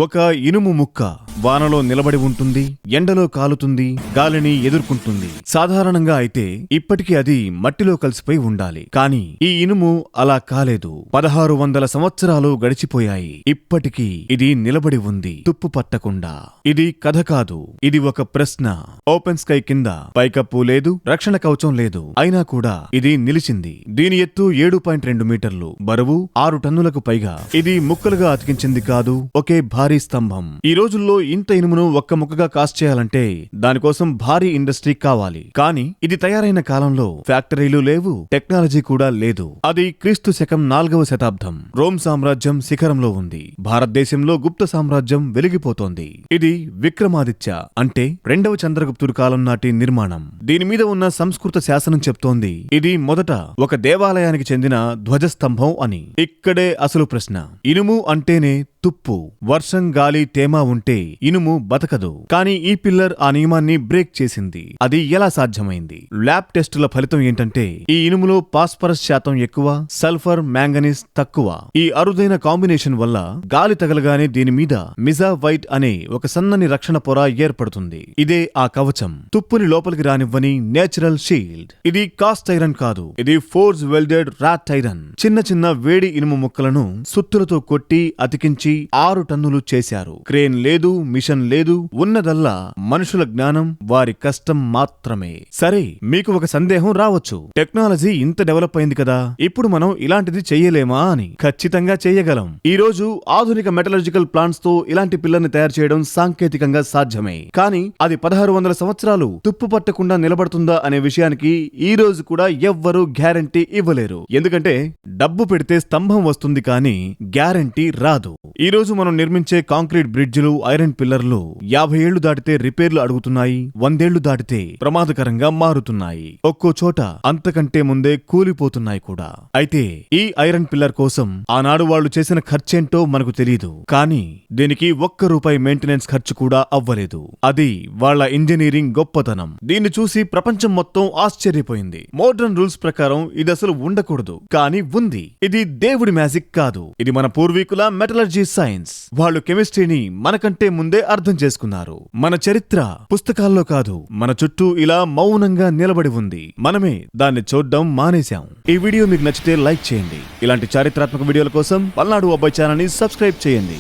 ఒక ఇనుము ముక్క వానలో నిలబడి ఉంటుంది, ఎండలో కాలుతుంది, గాలిని ఎదుర్కొంటుంది. సాధారణంగా అయితే ఇప్పటికీ అది మట్టిలో కలిసిపోయి ఉండాలి. కానీ ఈ ఇనుము అలా కాలేదు. 1600 సంవత్సరాలు గడిచిపోయాయి. ఇప్పటికీ ఇది నిలబడి ఉంది, తుప్పు పట్టకుండా. ఇది కథ కాదు, ఇది ఒక ప్రశ్న. ఓపెన్ స్కై కింద పైకప్పు లేదు, రక్షణ కవచం లేదు, అయినా కూడా ఇది నిలిచింది. దీని ఎత్తు 7.2 మీటర్లు, బరువు 6 టన్నులకు పైగా. ఇది ముక్కలుగా అతికించింది కాదు, ఒకే భారీ స్తంభం. ఈ రోజుల్లో ఇంత ఇనుమును ఒక్క ముక్కగా కాస్ట్ చేయాలంటే దానికోసం భారీ ఇండస్ట్రీ కావాలి. కానీ ఇది తయారైన కాలంలో ఫ్యాక్టరీలు లేవు, టెక్నాలజీ కూడా లేదు. అది క్రీస్తు శకం 4వ శతాబ్దం. రోమ్ సామ్రాజ్యం శిఖరంలో ఉంది. భారతదేశంలో గుప్త సామ్రాజ్యం వెలిగిపోతోంది. ఇది విక్రమాదిత్య అంటే 2వ చంద్రగుప్తుడు కాలం నాటి నిర్మాణం. దీని మీద ఉన్న సంస్కృత శాసనం చెప్తోంది ఇది మొదట ఒక దేవాలయానికి చెందిన ధ్వజస్తంభం అని. ఇక్కడే అసలు ప్రశ్న. ఇనుము అంటేనే తుప్పు, వర్షం, గాలి, తేమ ఉంటే ఇనుము బతకదు. కానీ ఈ పిల్లర్ ఆ నియమాన్ని బ్రేక్ చేసింది. అది ఎలా సాధ్యమైంది? ల్యాబ్ టెస్టుల ఫలితం ఏంటంటే ఈ ఇనుములో పాస్పరస్ శాతం ఎక్కువ, సల్ఫర్, మ్యాంగనీస్ తక్కువ. ఈ అరుదైన కాంబినేషన్ వల్ల గాలి తగలగానే దీని మీద మిజావైట్ అనే ఒక సన్నని రక్షణ పొర ఏర్పడుతుంది. ఇదే ఆ కవచం, తుప్పుని లోపలికి రానివ్వని నేచురల్ షీల్డ్. ఇది కాస్ట్ ఐరన్ కాదు, ఇది ఫోర్స్ వెల్డెడ్ రాట్ ఐరన్. చిన్న చిన్న వేడి ఇనుము ముక్కలను సుత్తులతో కొట్టి అతికించి 6 టన్నులు చేశారు. క్రేన్ లేదు, మిషన్ లేదు, ఉన్నదల్లా మనుషుల జ్ఞానం, వారి కష్టం మాత్రమే. సరే, మీకు ఒక సందేహం రావచ్చు, టెక్నాలజీ ఇంత డెవలప్ అయింది కదా, ఇప్పుడు మనం ఇలాంటిది చెయ్యలేమా అని. ఖచ్చితంగా చెయ్యగలం. ఈ రోజు ఆధునిక మెటలర్జికల్ ప్లాంట్స్ తో ఇలాంటి పిల్లర్ని తయారు చేయడం సాంకేతికంగా సాధ్యమే. కానీ అది 1600 సంవత్సరాలు తుప్పు పట్టకుండా నిలబడుతుందా అనే విషయానికి ఈ రోజు కూడా ఎవ్వరూ గ్యారంటీ ఇవ్వలేరు. ఎందుకంటే డబ్బు పెడితే స్తంభం వస్తుంది, కానీ గ్యారంటీ రాదు. ఈ రోజు మనం నిర్మించే కాంక్రీట్ బ్రిడ్జిలు, ఐరన్ పిల్లర్లు 50 ఏళ్లు దాటితే రిపేర్లు అడుగుతున్నాయి, 100 ఏళ్లు దాటితే ప్రమాదకరంగా మారుతున్నాయి, ఒక్కో చోట అంతకంటే ముందే కూలిపోతున్నాయి కూడా. అయితే ఈ ఐరన్ పిల్లర్ కోసం ఆనాడు వాళ్లు చేసిన ఖర్చేంటో మనకు తెలియదు. కానీ దీనికి ₹1 మెయింటెనెన్స్ ఖర్చు కూడా అవ్వలేదు. అది వాళ్ల ఇంజనీరింగ్ గొప్పతనం. దీన్ని చూసి ప్రపంచం మొత్తం ఆశ్చర్యపోయింది. మోడర్న్ రూల్స్ ప్రకారం ఇది అసలు ఉండకూడదు, కానీ ఉంది. ఇది దేవుడి మ్యాజిక్ కాదు, ఇది మన పూర్వీకుల మెటలర్జీ సైన్స్. వాళ్ళు కెమిస్ట్రీని మనకంటే ముందే అర్థం చేసుకున్నారు. మన చరిత్ర పుస్తకాల్లో కాదు, మన చుట్టూ ఇలా మౌనంగా నిలబడి ఉంది. మనమే దాన్ని చూడ్డం మానేశాం. ఈ వీడియో మీకు నచ్చితే లైక్ చేయండి. ఇలాంటి చారిత్రాత్మక వీడియోల కోసం పల్నాడు అబ్బాయి ఛానల్ ని సబ్స్క్రైబ్ చేయండి.